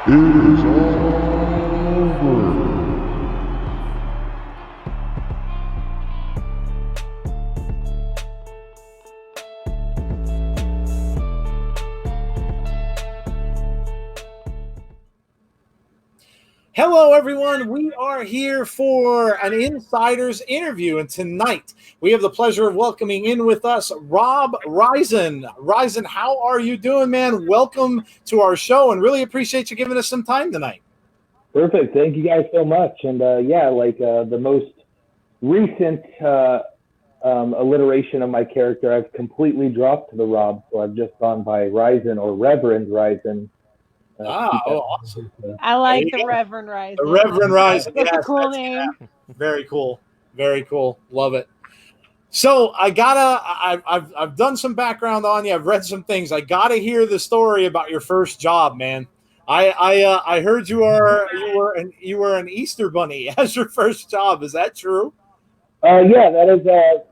It is over. Hello, everyone. We are here for an insider's interview, and tonight we have the pleasure of welcoming in with us Rob Ryzin. Ryzin, how are you doing, man? Welcome to our show, and really appreciate you giving us some time tonight. Perfect. Thank you guys so much. And the most recent alliteration of my character, I've completely dropped the Rob, so I've just gone by Ryzin or Reverend Ryzin. Awesome. I like the Reverend Ryzin. The Reverend Ryzin. That's Yes, a cool name. Yeah. Very cool. Very cool. Love it. So I've done some background on you. I've read some things. I gotta hear the story about your first job, man. I heard you were an Easter bunny as your first job. Is that true? Yeah, that is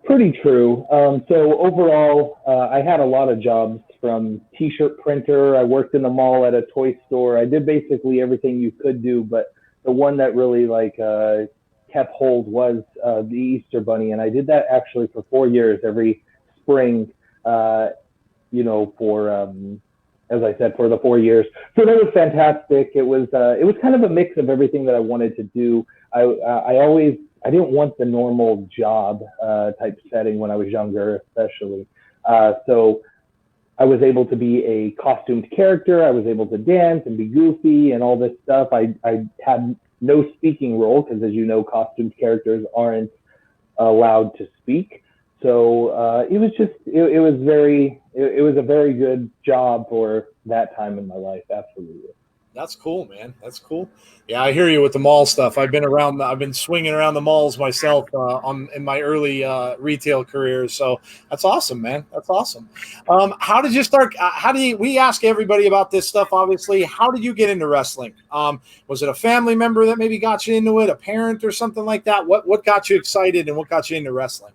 pretty true. So overall, I had a lot of jobs, from t-shirt printer. I worked in the mall at a toy store. I did basically everything you could do, but the one that really kept hold was the Easter bunny, and I did that actually for 4 years, every spring. As I said, for the 4 years. So that was fantastic. It was kind of a mix of everything that I wanted to do. I didn't want the normal job type setting when I was younger, especially. So I was able to be a costumed character. I was able to dance and be goofy and all this stuff. I had no speaking role because, as you know, costumed characters aren't allowed to speak. So it was a very good job for that time in my life. Absolutely. That's cool, man. That's cool. Yeah, I hear you with the mall stuff. I've been swinging around the malls myself in my early retail career. So that's awesome, man. That's awesome. How did you start? We ask everybody about this stuff, obviously. How did you get into wrestling? Was it a family member that maybe got you into it, a parent or something like that? What got you excited and what got you into wrestling?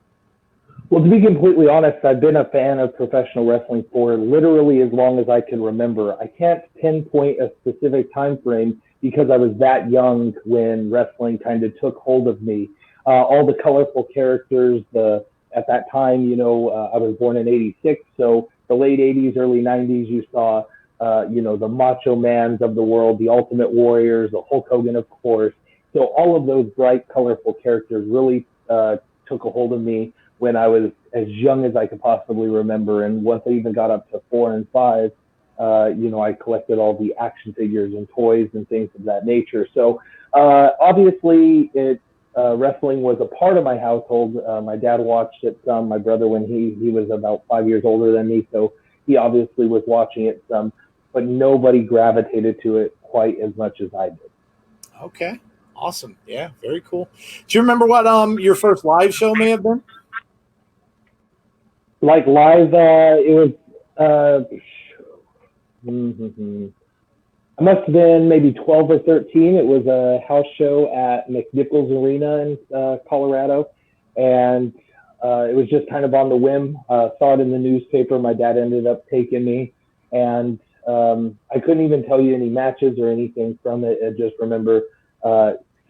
Well, to be completely honest, I've been a fan of professional wrestling for literally as long as I can remember. I can't pinpoint a specific time frame because I was that young when wrestling kind of took hold of me. All the colorful characters, at that time, I was born in '86, so the late '80s, early '90s, you saw, the Macho Mans of the world, the Ultimate Warriors, the Hulk Hogan, of course. So all of those bright, colorful characters really took a hold of me when I was as young as I could possibly remember. And once I even got up to 4 and 5, I collected all the action figures and toys and things of that nature. So obviously wrestling was a part of my household. My dad watched it some, my brother when he was about 5 years older than me, so he obviously was watching it some, but nobody gravitated to it quite as much as I did. Okay. Awesome. Yeah, very cool. Do you remember what your first live show may have been? Like live, it was, I must have been maybe 12 or 13. It was a house show at McNichols Arena in Colorado. And it was just kind of on the whim. Saw it in the newspaper. My dad ended up taking me. And I couldn't even tell you any matches or anything from it. I just remember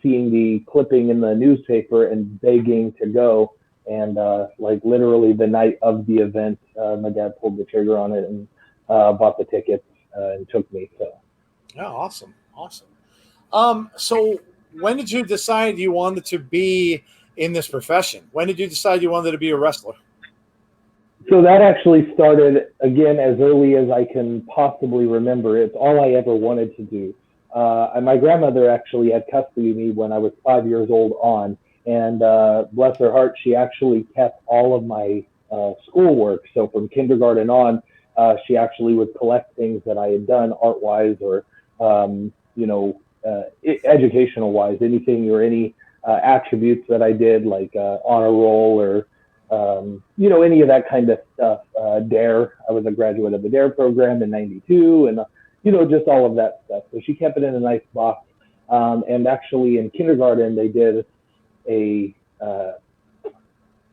seeing the clipping in the newspaper and begging to go. And literally the night of the event, my dad pulled the trigger on it and bought the tickets and took me. So, oh, awesome. So when did you decide you wanted to be in this profession? When did you decide you wanted to be a wrestler? So that actually started again as early as I can possibly remember. It's all I ever wanted to do. My grandmother actually had custody of me when I was 5 years old on. And bless her heart, she actually kept all of my schoolwork. So from kindergarten on, she actually would collect things that I had done art-wise or, educational-wise, anything or any attributes that I did, like honor roll or, any of that kind of stuff. DARE, I was a graduate of the DARE program in '92 and, just all of that stuff. So she kept it in a nice box. And actually in kindergarten, they did a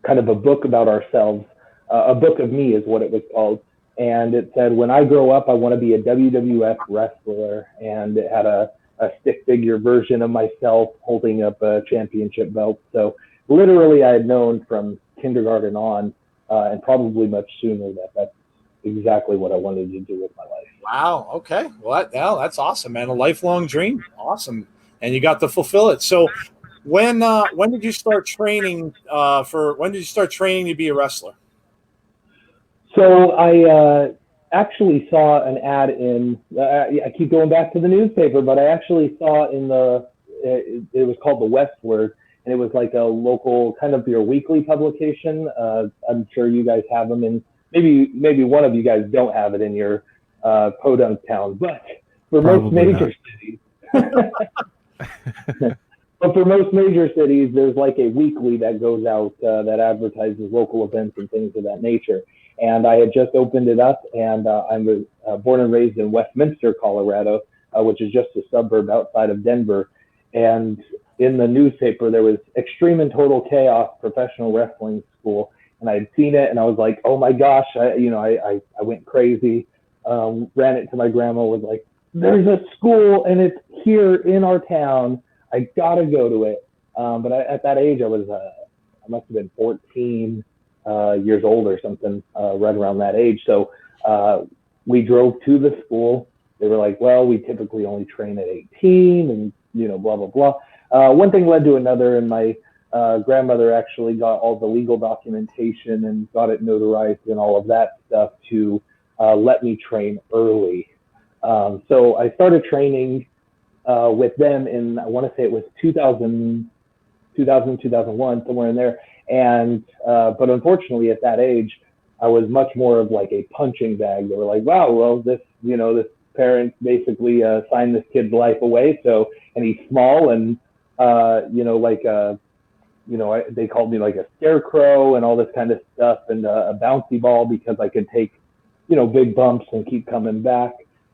kind of a book about ourselves. A book of me is what it was called. and it said, when I grow up, I want to be a WWF wrestler. And it had a stick figure version of myself holding up a championship belt. So literally I had known from kindergarten on, and probably much sooner, that that's exactly what I wanted to do with my life. Wow. Okay. Well, that's awesome, man. A lifelong dream. Awesome. And you got to fulfill it. So when did you start training when did you start training to be a wrestler? So I actually saw an ad in, I keep going back to the newspaper, but I actually saw in it was called The Westward, and it was like a local, kind of your weekly publication. I'm sure you guys have them, and maybe one of you guys don't have it in your podunk town, but for most major cities, but for most major cities, there's like a weekly that goes out that advertises local events and things of that nature. And I had just opened it up, and I'm born and raised in Westminster, Colorado, which is just a suburb outside of Denver. And in the newspaper, there was Extreme and Total Chaos Professional Wrestling School, and I had seen it, and I was like, oh my gosh, I went crazy, ran it to my grandma, was like, there's a school, and it's here in our town. I gotta go to it. But at that age, I must have been 14 years old or something, right around that age. So we drove to the school. They were like, well, we typically only train at 18, and blah blah blah. One thing led to another, and my grandmother actually got all the legal documentation and got it notarized and all of that stuff to let me train early. So I started training with them in, I want to say it was 2001, somewhere in there. And but unfortunately, at that age, I was much more of like a punching bag. They were like, "Wow, well, this parent basically signed this kid's life away." So, and he's small, and they called me like a scarecrow and all this kind of stuff, and a bouncy ball because I could take, big bumps and keep coming back.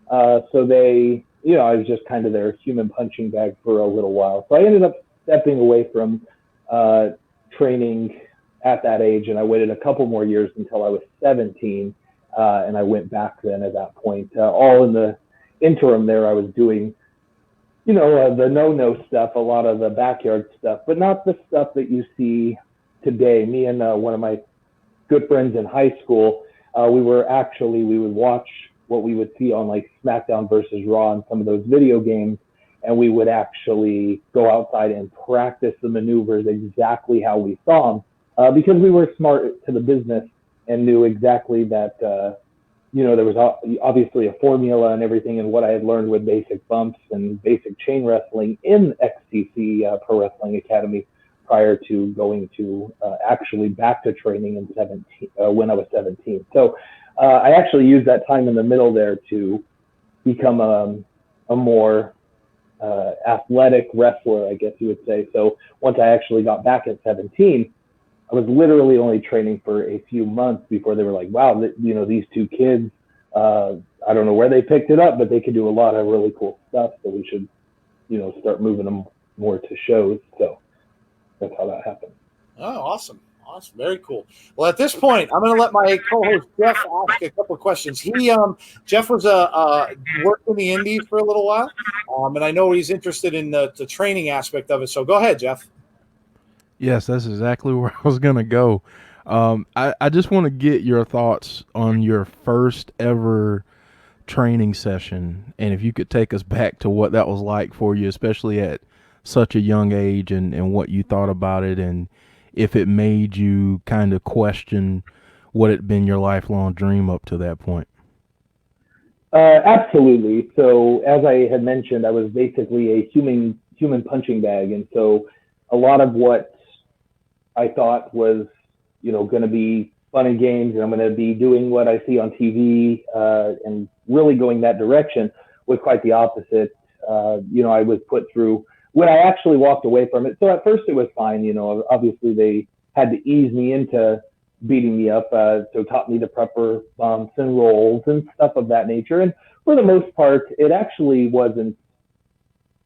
So they, I was just kind of their human punching bag for a little while. So I ended up stepping away from training at that age, and I waited a couple more years until I was 17, and I went back then at that point. All in the interim there, I was doing, the no-no stuff, a lot of the backyard stuff, but not the stuff that you see today. Me and one of my good friends in high school, we would watch what we would see on like SmackDown versus Raw and some of those video games, and we would actually go outside and practice the maneuvers exactly how we saw them, because we were smart to the business and knew exactly that, there was obviously a formula and everything, and what I had learned with basic bumps and basic chain wrestling in XTC Pro Wrestling Academy prior to going to actually back to training in 17 when I was 17. So I actually used that time in the middle there to become a more athletic wrestler, I guess you would say. So once I actually got back at 17, I was literally only training for a few months before they were like, wow, these two kids, I don't know where they picked it up, but they could do a lot of really cool stuff. So we should, start moving them more to shows. So that's how that happened. Oh, awesome. Awesome. Very cool. Well, at this point, I'm going to let my co-host Jeff ask a couple of questions. Jeff was worked in the Indies for a little while, and I know he's interested in the training aspect of it. So go ahead, Jeff. Yes, that's exactly where I was going to go. I just want to get your thoughts on your first ever training session, and if you could take us back to what that was like for you, especially at such a young age, and what you thought about it, and if it made you kind of question what had been your lifelong dream up to that point. Absolutely. So as I had mentioned, I was basically a human punching bag, and so a lot of what I thought was, going to be fun and games, and I'm going to be doing what I see on TV, and really going that direction, was quite the opposite. I was put through, when I actually walked away from it. So at first it was fine. Obviously they had to ease me into beating me up. So taught me the proper bumps and rolls and stuff of that nature. And for the most part, it actually wasn't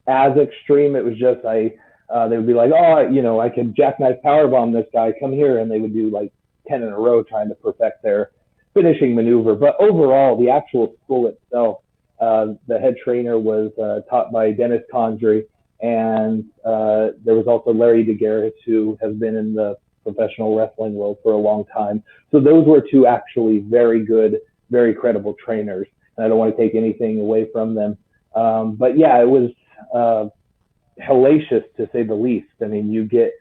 as extreme. It was just, they would be like, oh, I could jackknife powerbomb this guy, come here. And they would do like 10 in a row trying to perfect their finishing maneuver. But overall, the actual school itself, the head trainer was taught by Dennis Condry, and there was also Larry DeGarris, who has been in the professional wrestling world for a long time. So those were two actually very good, very credible trainers, and I don't want to take anything away from them. But yeah, it was hellacious to say the least. I mean, you get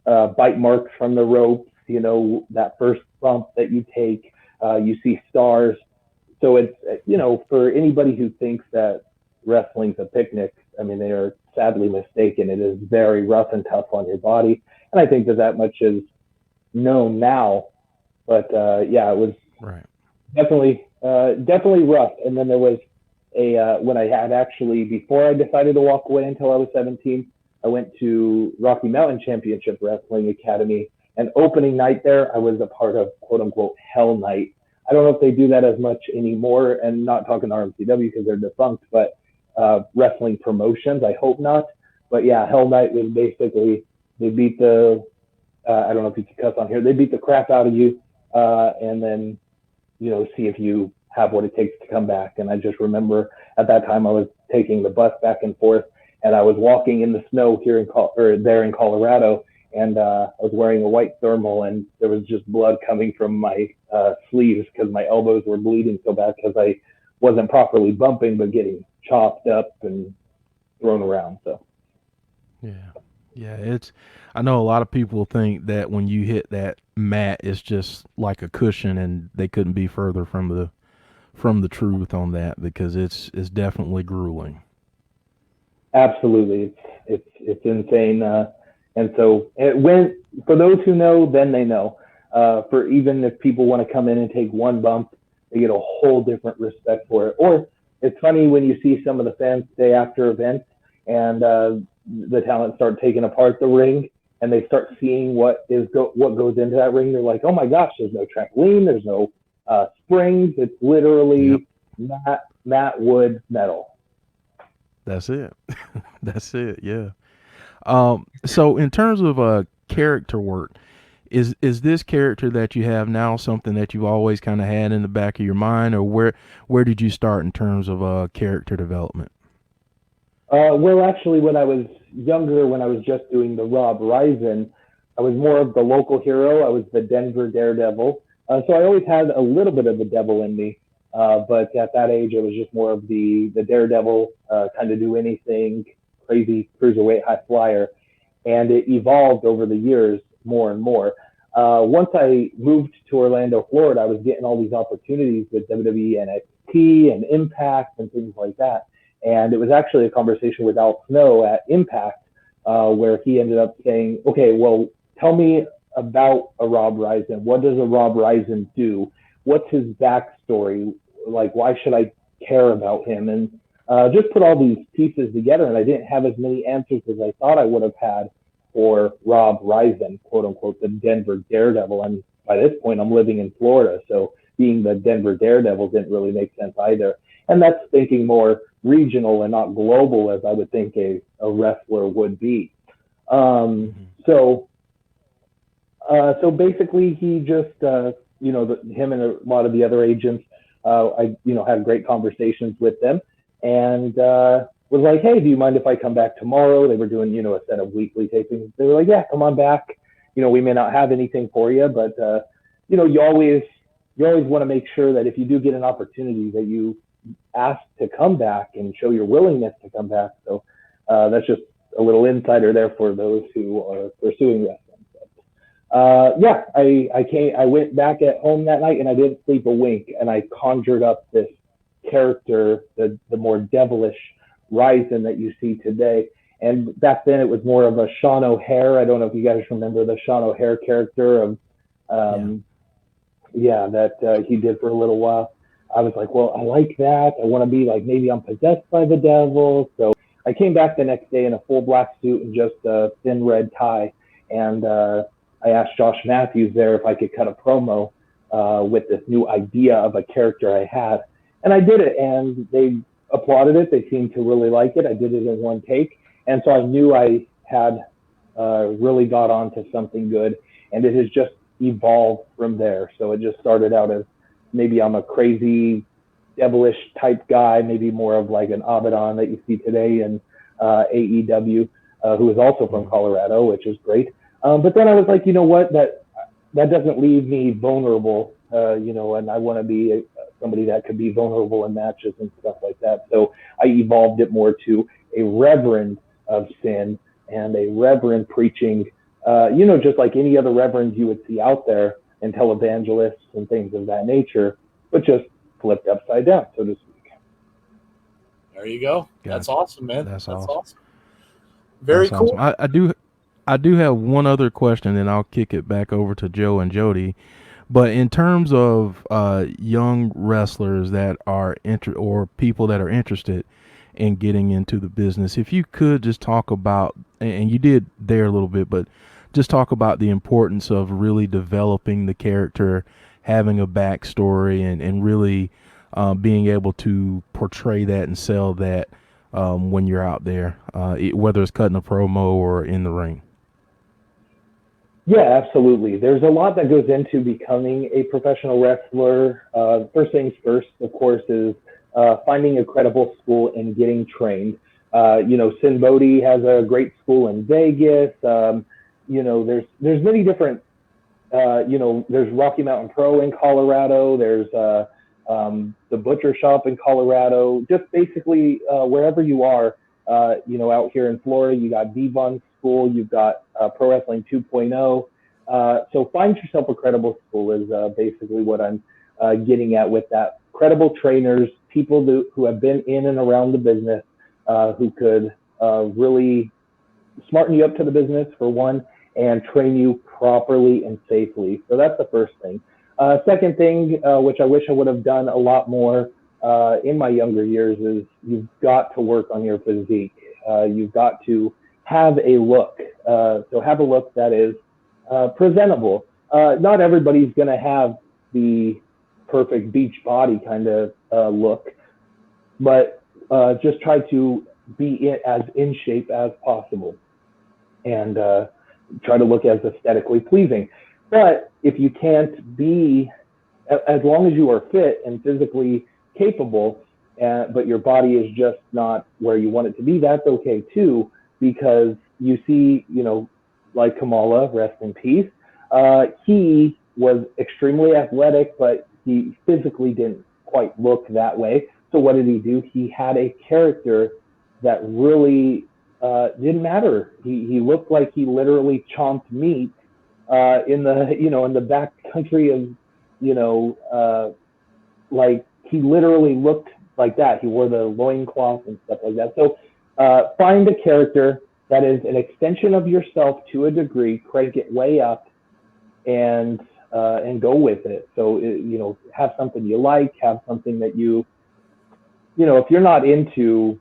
bite marks from the ropes, you know, that first bump that you take, you see stars. So it's, you know, for anybody who thinks that wrestling's a picnic, I mean, they are sadly mistaken. It is very rough and tough on your body. And I think that much is known now. But yeah, it was right. definitely rough. And then there was when I had actually, before I decided to walk away until I was 17, I went to Rocky Mountain Championship Wrestling Academy. And opening night there, I was a part of quote unquote Hell Night. I don't know if they do that as much anymore, and not talking RMCW because they're defunct, but wrestling promotions, I hope not. But yeah, Hell Night was basically, they beat the, I don't know if you can cuss on here, they beat the crap out of you, and then, you know, see if you have what it takes to come back. And I just remember at that time I was taking the bus back and forth, and I was walking in the snow here there in Colorado, and I was wearing a white thermal, and there was just blood coming from my sleeves because my elbows were bleeding so bad because I wasn't properly bumping, but getting chopped up and thrown around. So yeah, I know a lot of people think that when you hit that mat, it's just like a cushion, and they couldn't be further from the truth on that, because it's definitely grueling. Absolutely, it's insane. And so for those who know, then they know. For even if people want to come in and take one bump, they get a whole different respect for it. Or it's funny when you see some of the fans stay after events, and the talent start taking apart the ring, and they start seeing what goes into that ring. They're like, oh my gosh, there's no trampoline, there's no springs. It's literally mat, wood, metal. That's it. That's it. Yeah. So in terms of character work, is this character that you have now something that you've always kind of had in the back of your mind, or where did you start in terms of character development? Well, actually, when I was younger, when I was just doing the Rob Ryzin, I was more of the local hero. I was the Denver Daredevil. So I always had a little bit of the devil in me. But at that age, it was just more of the Daredevil, kind of do anything, crazy cruiserweight high flyer. And it evolved over the years more and more. Once I moved to Orlando, Florida, I was getting all these opportunities with WWE NXT and Impact and things like that. And it was actually a conversation with Al Snow at Impact, where he ended up saying, okay, well, tell me about a Rob Ryzin. What does a Rob Ryzin do? What's his backstory? Like, why should I care about him? And just put all these pieces together, and I didn't have as many answers as I thought I would have had for Rob Ryzin, quote unquote, the Denver Daredevil. And by this point, I'm living in Florida, so being the Denver Daredevil didn't really make sense either. And that's thinking more regional and not global, as I would think a wrestler would be. So basically, he just, him and a lot of the other agents, I had great conversations with them, and was like, hey, do you mind if I come back tomorrow? They were doing, a set of weekly tapings. They were like, yeah, come on back. We may not have anything for you, but you always want to make sure that if you do get an opportunity, that you ask to come back and show your willingness to come back. So that's just a little insider there for those who are pursuing wrestling. I went back at home that night, and I didn't sleep a wink, and I conjured up this character, the more devilish Ryzin that you see today. And back then it was more of a Sean O'Hare. I don't know if you guys remember the Sean O'Hare character of that he did for a little while. I was like, well, I like that. I want to be like, maybe I'm possessed by the devil. So I came back the next day in a full black suit and just a thin red tie. And I asked Josh Matthews there if I could cut a promo with this new idea of a character I had. And I did it, and they applauded it. They seemed to really like it. I did it in one take. And so I knew I had really got onto something good, and it has just evolved from there. So it just started out as maybe I'm a crazy, devilish type guy, maybe more of like an Abaddon that you see today in AEW, who is also from Colorado, which is great. But then I was like, you know what, that doesn't leave me vulnerable, and I want to be somebody that could be vulnerable in matches and stuff like that. So I evolved it more to a reverend of sin and a reverend preaching, just like any other reverends you would see out there, and televangelists and things of that nature, but just flipped upside down, so to speak. There you go. Gotcha. That's awesome, man. That's Awesome. awesome. Very That's cool. awesome. I do have one other question, and I'll kick it back over to Joe and Jody. But in terms of young wrestlers that are or people that are interested in getting into the business, if you could just talk about, and you did there a little bit, but just talk about the importance of really developing the character, having a backstory, and really being able to portray that and sell that when you're out there, whether it's cutting a promo or in the ring. Yeah, absolutely. There's a lot that goes into becoming a professional wrestler. First things first, of course, is finding a credible school and getting trained. Sin Bodhi has a great school in Vegas. There's many different, there's Rocky Mountain Pro in Colorado. There's the Butcher Shop in Colorado. Just basically wherever you are, out here in Florida, you got Devon School, you've got Pro Wrestling 2.0. So find yourself a credible school is basically what I'm getting at with that. Credible trainers, people who have been in and around the business, who could really smarten you up to the business, for one, and train you properly and safely. So that's the first thing. Second thing, which I wish I would have done a lot more in my younger years, is you've got to work on your physique. You've got to have a look. So have a look that is presentable. Not everybody's going to have the perfect beach body kind of look, but just try to be as in shape as possible, and try to look as aesthetically pleasing. But if you can't be, as long as you are fit and physically capable, but your body is just not where you want it to be, that's okay too, because you see, like Kamala, rest in peace, he was extremely athletic, but he physically didn't quite look that way. So what did he do? He had a character that really didn't matter. He looked like he literally chomped meat in the back country of, like he literally looked like that. He wore the loincloth and stuff like that. So find a character that is an extension of yourself to a degree, crank it way up, and go with it. So, have something you like, have something that if you're not into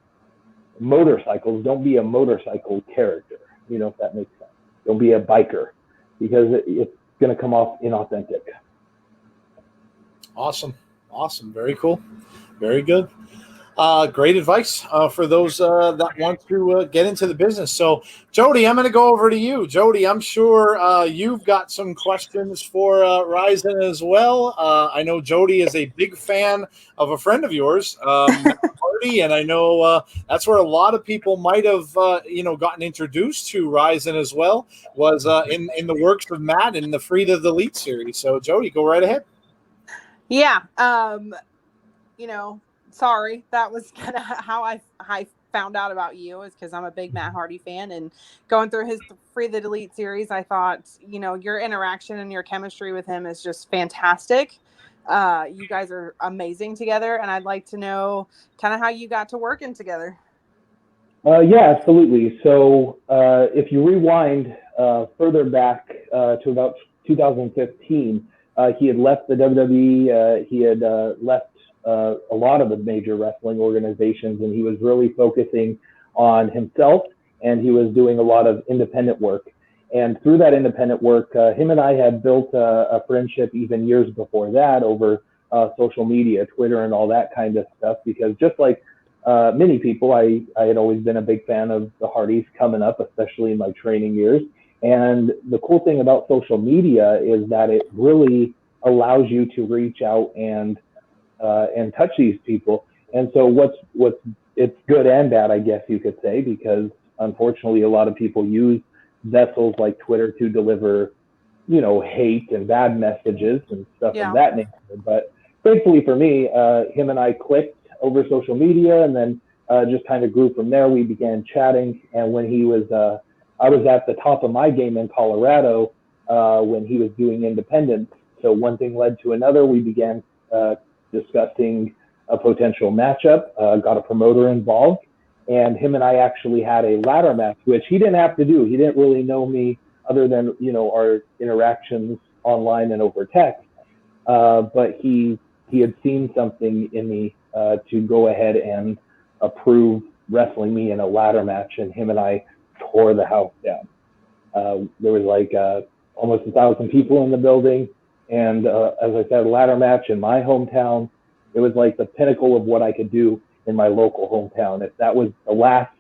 motorcycles, don't be a motorcycle character, if that makes sense. Don't be a biker, because it's going to come off inauthentic. Awesome. Very cool. Very good. Great advice for those that want to get into the business. So, Jody, I'm going to go over to you. Jody, I'm sure you've got some questions for Ryzin as well. I know Jody is a big fan of a friend of yours, Marty, and I know that's where a lot of people might have, gotten introduced to Ryzin as well, was in the works of Matt in the Free to the Elite series. So, Jody, go right ahead. Yeah. Sorry, that was kind of how I found out about you, is because I'm a big Matt Hardy fan, and going through his Free the Elite series, I thought, your interaction and your chemistry with him is just fantastic. You guys are amazing together, and I'd like to know kind of how you got to working together. Yeah, absolutely. So if you rewind further back to about 2015, he had left the WWE. He had left a lot of the major wrestling organizations, and he was really focusing on himself, and he was doing a lot of independent work. And through that independent work, him and I had built a friendship even years before that over social media, Twitter, and all that kind of stuff, because just like many people, I had always been a big fan of the Hardys coming up, especially in my training years. And the cool thing about social media is that it really allows you to reach out and touch these people. And so what's it's good and bad, I guess you could say, because unfortunately a lot of people use vessels like Twitter to deliver, hate and bad messages and stuff of that nature. But thankfully for me, him and I clicked over social media, and then just kind of grew from there. We began chatting, and when he was, I was at the top of my game in Colorado when he was doing independence. So one thing led to another. We began discussing a potential matchup, got a promoter involved, and him and I actually had a ladder match, which he didn't have to do. He didn't really know me other than, our interactions online and over text. But he had seen something in me to go ahead and approve wrestling me in a ladder match, and him and I tore the house down. There was like almost 1,000 people in the building, and as I said, a ladder match in my hometown. It was like the pinnacle of what I could do in my local hometown. If that was the last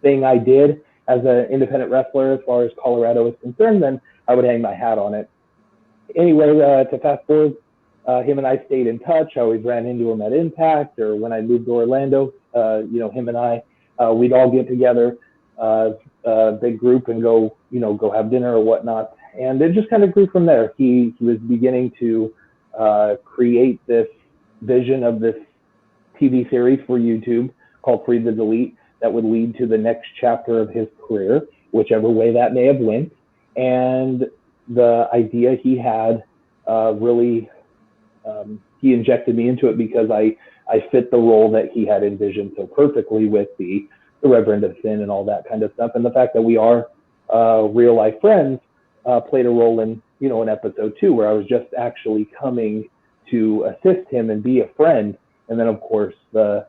thing I did as an independent wrestler as far as Colorado is concerned, then I would hang my hat on it. Anyway, to fast forward, him and I stayed in touch. I always ran into him at Impact, or when I moved to Orlando, him and I, we'd all get together, big group, and go have dinner or whatnot. And it just kind of grew from there. He was beginning to create this vision of this TV series for YouTube called Free the Delete that would lead to the next chapter of his career, whichever way that may have went. And the idea he had really, he injected me into it because I fit the role that he had envisioned so perfectly with the Reverend of Sin and all that kind of stuff. And the fact that we are real life friends played a role in, in episode 2, where I was just actually coming to assist him and be a friend. And then of course the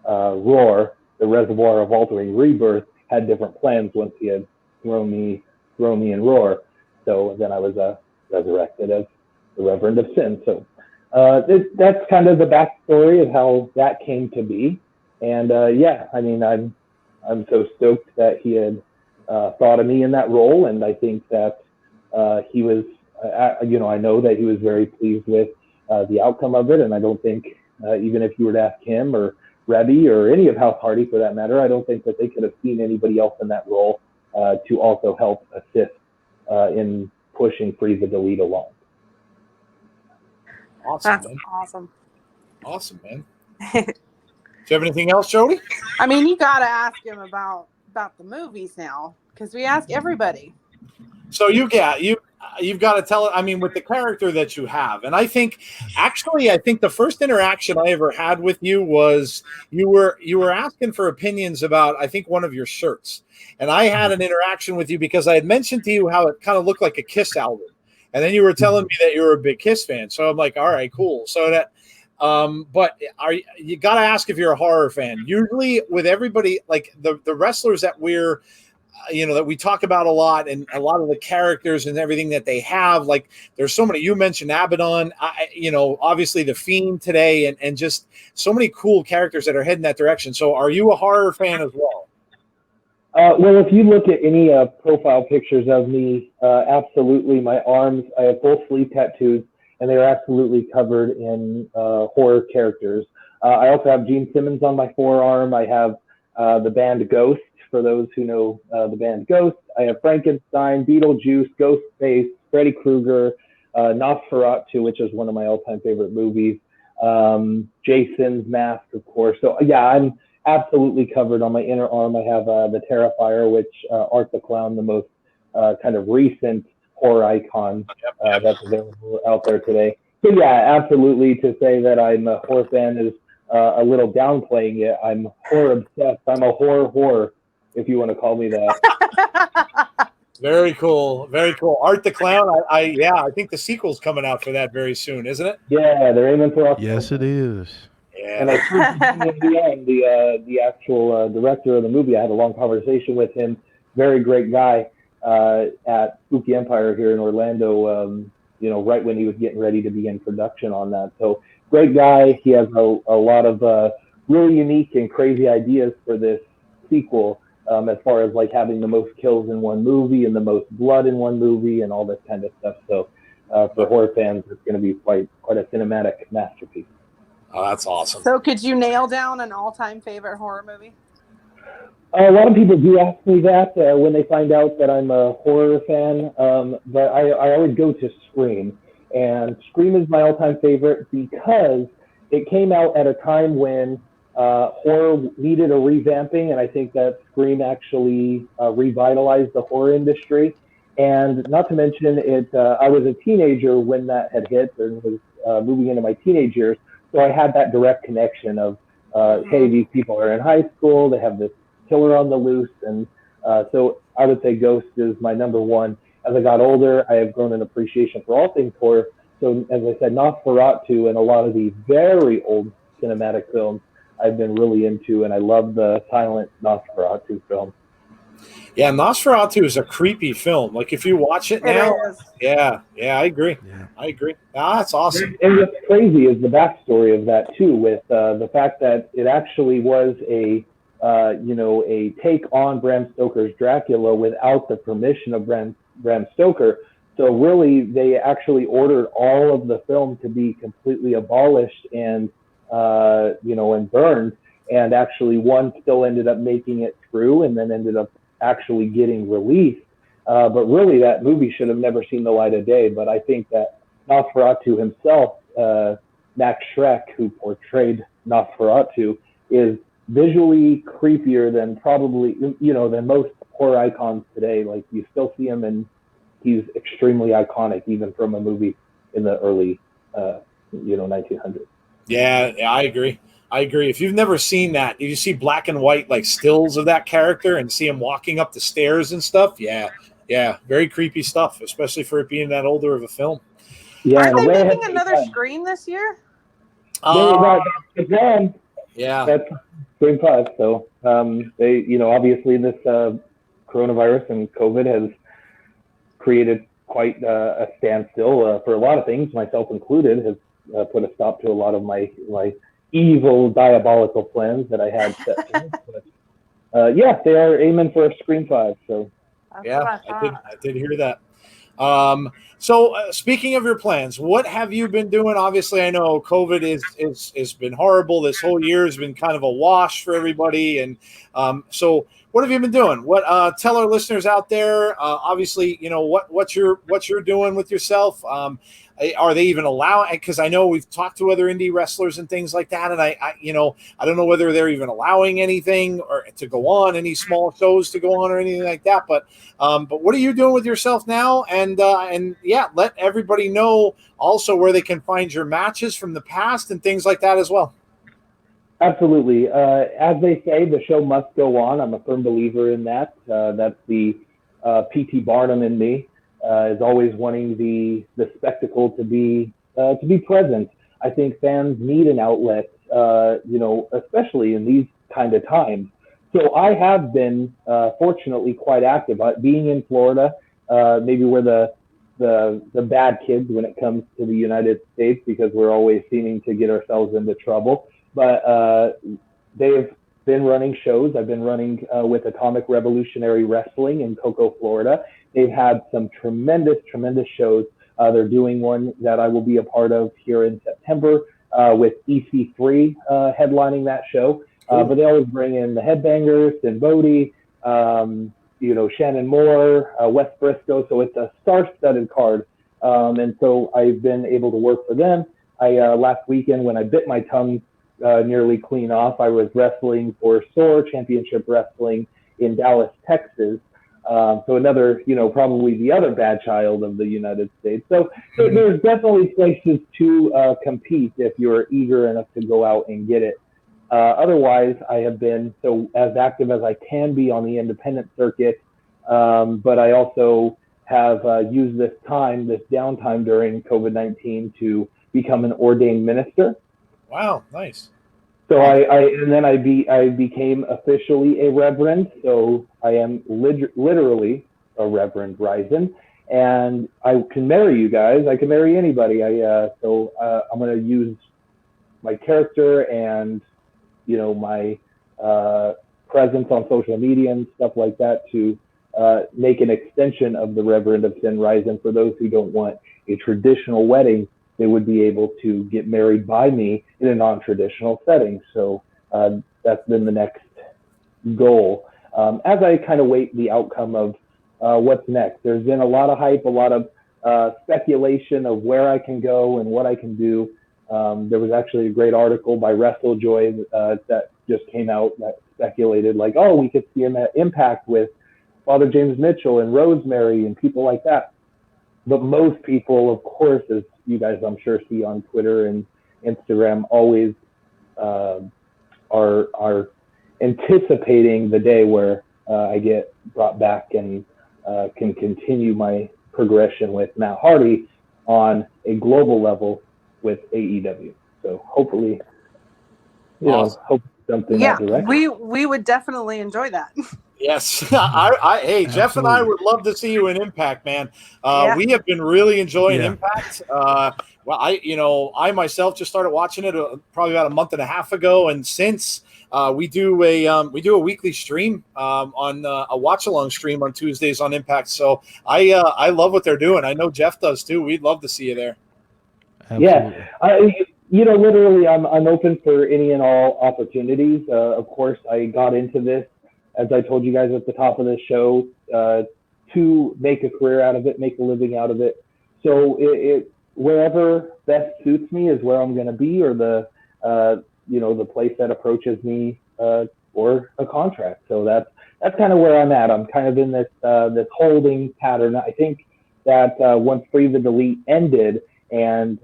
Roar, the Reservoir of Altering Rebirth, had different plans once he had thrown me in Roar. So then I was resurrected as the Reverend of Sin. So that's kind of the backstory of how that came to be. And I'm so stoked that he had thought of me in that role, and I think that he was, I know that he was very pleased with the outcome of it. And I don't think, even if you were to ask him or Rebby or any of House Hardy for that matter, I don't think that they could have seen anybody else in that role to also help assist in pushing Free the Delete along. Awesome. That's man. awesome. Awesome, man. Do you have anything else, Jody? I mean, you got to ask him about the movies now, because we ask everybody. So you've got to tell it. I mean, with the character that you have, and I think the first interaction I ever had with you was you were asking for opinions about, I think, one of your shirts, and I had an interaction with you because I had mentioned to you how it kind of looked like a Kiss album, and then you were telling me that you were a big Kiss fan. So I'm like, all right, cool. So that. But you got to ask if you're a horror fan. Usually with everybody, like the wrestlers that we're, that we talk about a lot, and a lot of the characters and everything that they have, like there's so many. You mentioned Abaddon, obviously the Fiend today, and just so many cool characters that are heading that direction. So are you a horror fan as well? Well, if you look at any profile pictures of me, absolutely. My arms, I have full sleeve tattoos, and they are absolutely covered in horror characters. I also have Gene Simmons on my forearm. I have the band Ghost, for those who know the band Ghost. I have Frankenstein, Beetlejuice, Ghostface, Freddy Krueger, Nosferatu, which is one of my all-time favorite movies, Jason's Mask, of course. So, yeah, I'm absolutely covered. On my inner arm, I have the Terrifier, which Art the Clown, the most kind of recent horror icon that's available out there today. So yeah, absolutely. To say that I'm a horror fan is a little downplaying it. I'm horror obsessed. I'm a horror, if you want to call me that. Very cool. Very cool. Art the Clown. I think the sequel's coming out for that very soon, isn't it? Yeah, they're aiming for October. Yes, it is. Yeah. And I in the end, the actual director of the movie, I had a long conversation with him. Very great guy. At Spooky Empire here in Orlando, right when he was getting ready to begin production on that. So great guy. He has a lot of really unique and crazy ideas for this sequel, as far as like having the most kills in one movie and the most blood in one movie and all this kind of stuff. So for horror fans, it's going to be quite a cinematic masterpiece. Oh, that's awesome. So could you nail down an all-time favorite horror movie? A lot of people do ask me that when they find out that I'm a horror fan, but I always go to Scream. And Scream is my all-time favorite because it came out at a time when horror needed a revamping, and I think that Scream actually revitalized the horror industry. And not to mention, I was a teenager when that had hit, and was moving into my teenage years, so I had that direct connection of, hey, these people are in high school, they have this killer on the loose, and so I would say Ghost is my number one. As I got older, I have grown an appreciation for all things horror. So as I said, Nosferatu and a lot of the very old cinematic films I've been really into, and I love the silent Nosferatu film. Yeah, Nosferatu is a creepy film. Like if you watch it now, yeah, I agree. Yeah. I agree. That's awesome. And what's crazy is the backstory of that too, with the fact that it actually was a take on Bram Stoker's Dracula without the permission of Bram Stoker. So really, they actually ordered all of the film to be completely abolished and and burned. And actually, one still ended up making it through, and then ended up actually getting released. But really, that movie should have never seen the light of day. But I think that Nosferatu himself, Max Schreck, who portrayed Nosferatu, is visually creepier than probably, than most horror icons today. Like, you still see him, and he's extremely iconic, even from a movie in the early, 1900s. Yeah, I agree. If you've never seen that, if you see black and white like stills of that character and see him walking up the stairs and stuff, yeah, very creepy stuff, especially for it being that older of a film. Yeah, aren't they making another Scream this year? Yeah, that's Scream 5. So they, obviously this coronavirus and COVID has created quite a standstill for a lot of things, myself included, has put a stop to a lot of my evil, diabolical plans that I had set. But they are aiming for a Scream 5. So I did hear that. So speaking of your plans, what have you been doing? Obviously, I know COVID is been horrible. This whole year has been kind of a wash for everybody. And so what have you been doing? What tell our listeners out there, obviously, what you're doing with yourself. Are they even allowing? Because I know we've talked to other indie wrestlers and things like that, and I don't know whether they're even allowing anything or to go on, any small shows to go on or anything like that. But what are you doing with yourself now? And let everybody know also where they can find your matches from the past and things like that as well. Absolutely. As they say, the show must go on. I'm a firm believer in that. That's the P.T. Barnum in me. Is always wanting the spectacle to be present. I think fans need an outlet, especially in these kind of times. So I have been fortunately quite active. Being in Florida, maybe we're the bad kids when it comes to the United States, because we're always seeming to get ourselves into trouble. But they've been running shows. I've been running with Atomic Revolutionary Wrestling in Cocoa, Florida. They've had some tremendous shows. They're doing one that I will be a part of here in September with EC3 headlining that show. But they always bring in the Headbangers, and Bodie, Shannon Moore, Wes Briscoe. So it's a star-studded card. And so I've been able to work for them. Last weekend, when I bit my tongue nearly clean off, I was wrestling for SOAR Championship Wrestling in Dallas, Texas. So another, probably the other bad child of the United States. So there's definitely places to compete if you're eager enough to go out and get it. Otherwise, I have been as active as I can be on the independent circuit, but I also have used this downtime during COVID-19 to become an ordained minister. Wow, nice. So I became officially a reverend. So I am literally a Reverend Ryzin, and I can marry you guys. I can marry anybody. I'm going to use my character and my presence on social media and stuff like that to make an extension of the Reverend of Sin Ryzin for those who don't want a traditional wedding, they would be able to get married by me in a non-traditional setting. So that's been the next goal. As I kind of wait the outcome of what's next, there's been a lot of hype, a lot of speculation of where I can go and what I can do. There was actually a great article by WrestleJoy that just came out that speculated like, oh, we could see him at Impact with Father James Mitchell and Rosemary and people like that. But most people, of course, as you guys I'm sure see on Twitter and Instagram, always are anticipating the day where I get brought back and can continue my progression with Matt Hardy on a global level with AEW. So hopefully, hope something in that direction. we would definitely enjoy that. Yes. Hey, Jeff and I would love to see you in Impact, man. We have been really enjoying Impact. Well, I myself just started watching it probably about a month and a half ago, and since we do a weekly stream on a watch along stream on Tuesdays on Impact. So I love what they're doing. I know Jeff does too. We'd love to see you there. Absolutely. Yeah, literally, I'm open for any and all opportunities. Of course, I got into this, as I told you guys at the top of the show, to make a career out of it, make a living out of it. So it wherever best suits me is where I'm going to be, or the place that approaches me for a contract. So that's kind of where I'm at. I'm kind of in this holding pattern. I think that once Free the Delete ended and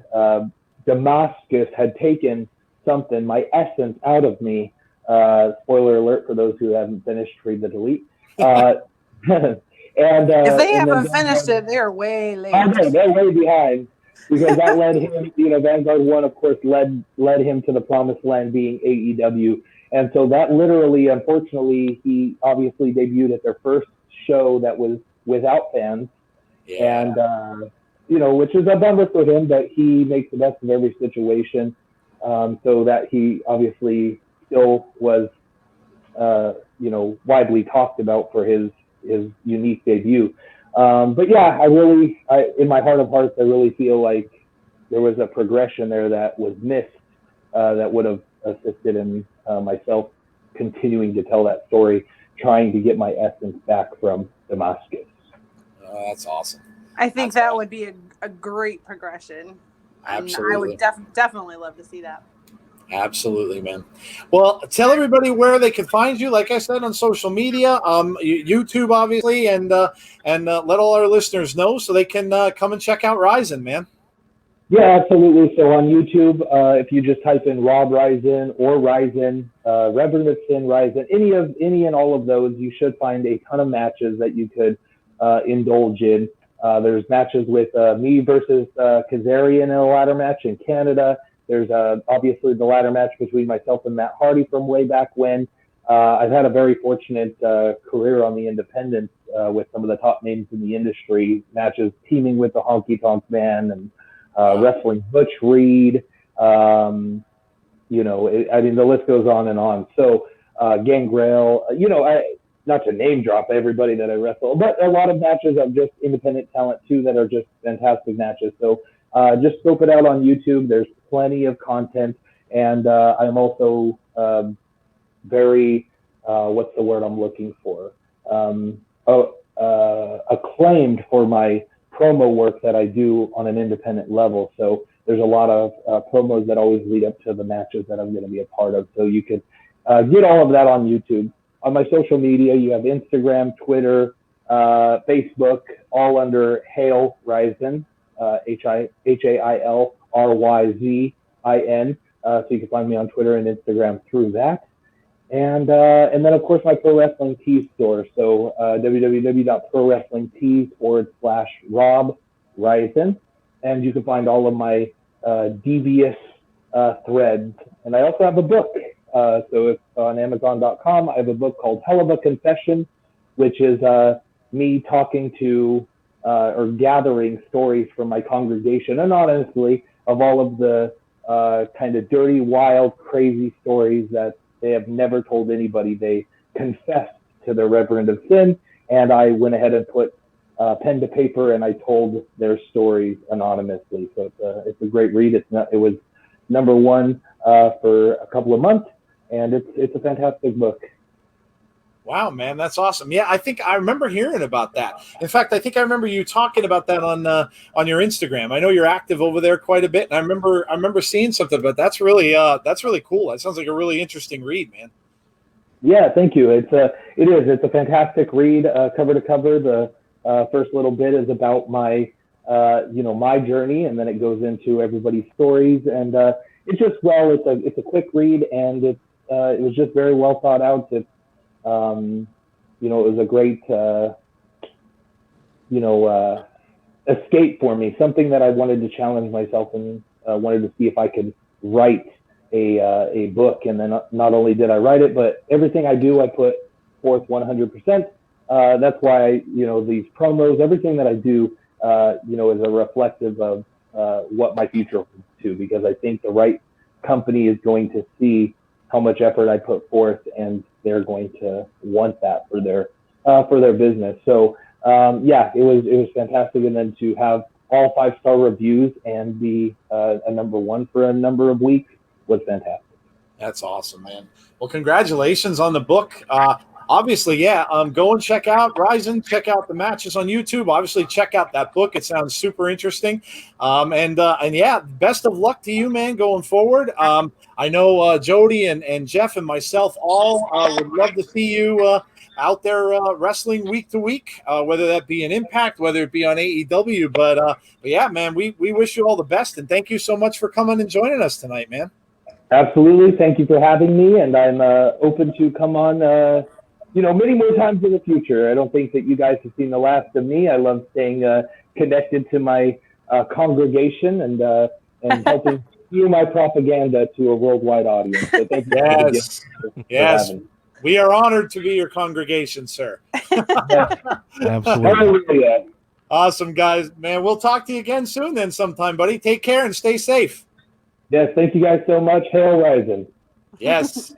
Damascus had taken something, my essence, out of me. Spoiler alert for those who haven't finished Free the Delete. And if they haven't finished it, they're way late. Okay, they're way behind, because that led him. Vanguard 1, of course, led him to the promised land, being AEW, and so that literally, unfortunately, he obviously debuted at their first show that was without fans, and which is a bummer for him, but he makes the best of every situation, so that he obviously still was, widely talked about for his unique debut. But yeah, in my heart of hearts, I really feel like there was a progression there that was missed, that would have assisted in myself continuing to tell that story, trying to get my essence back from Damascus. That's awesome. I think that would be a great progression. Absolutely. I would definitely love to see that. Absolutely, man. Well, tell everybody where they can find you. Like I said, on social media, YouTube, obviously, and let all our listeners know so they can come and check out Ryzin, man. Yeah, absolutely. So on YouTube, if you just type in Rob Ryzin or Ryzin, Reverend Ryzin, any and all of those, you should find a ton of matches that you could indulge in. There's matches with me versus Kazarian in a ladder match in Canada. There's obviously the ladder match between myself and Matt Hardy from way back when. I've had a very fortunate career on the independents with some of the top names in the industry, matches teaming with the Honky Tonk Man and wrestling Butch Reed. The list goes on and on. So Gangrel, not to name drop everybody that I wrestle, but a lot of matches of just independent talent too that are just fantastic matches. So just scope it out on YouTube. There's plenty of content, and I'm also very, what's the word I'm looking for? Acclaimed for my promo work that I do on an independent level. So there's a lot of promos that always lead up to the matches that I'm going to be a part of. So you can get all of that on YouTube. On my social media, you have Instagram, Twitter, Facebook, all under Hail Ryzin. HAILRYZIN. So you can find me on Twitter and Instagram through that. And then, of course, my Pro Wrestling Tees store. So www.prowrestlingtees.com/Rob Ryzin. And you can find all of my devious threads. And I also have a book. So it's on Amazon.com. I have a book called Hell of a Confession, which is me talking to or gathering stories from my congregation, anonymously, of all of the kind of dirty, wild, crazy stories that they have never told anybody. They confessed to their reverend of sin, and I went ahead and put pen to paper, and I told their stories anonymously. So it's a great read. It was #1 for a couple of months, and it's a fantastic book. Wow, man, that's awesome. Yeah, I think I remember hearing about that. In fact, I think I remember you talking about that on your Instagram. I know you're active over there quite a bit, and I remember seeing something. But that's really cool. That sounds like a really interesting read, man. Yeah, thank you. It is. It's a fantastic read, cover to cover. The first little bit is about my my journey, and then it goes into everybody's stories, and it's just it's a quick read, and it was just very well thought out. It was a great, escape for me, something that I wanted to challenge myself and wanted to see if I could write a book. And then not only did I write it, but everything I do, I put forth 100%. That's why, these promos, everything that I do, is a reflective of what my future holds too, because I think the right company is going to see how much effort I put forth, and they're going to want that for their business. So it was fantastic, and then to have all 5-star reviews and be a #1 for a number of weeks was fantastic. That's awesome, man. Well, congratulations on the book. Obviously, go and check out Ryzin. Check out the matches on YouTube. Obviously, check out that book. It sounds super interesting. And best of luck to you, man, going forward. I know Jody and Jeff and myself all would love to see you out there wrestling week to week, whether that be an Impact, whether it be on AEW. But yeah, man, we wish you all the best, and thank you so much for coming and joining us tonight, man. Absolutely. Thank you for having me, and I'm open to come on many more times in the future. I don't think that you guys have seen the last of me. I love staying connected to my congregation and helping spew my propaganda to a worldwide audience. So thank you. Yes. We are honored to be your congregation, sir. Absolutely. Awesome, guys. Man, we'll talk to you again soon then sometime, buddy. Take care and stay safe. Yes, thank you guys so much. Hail Ryzin. Yes.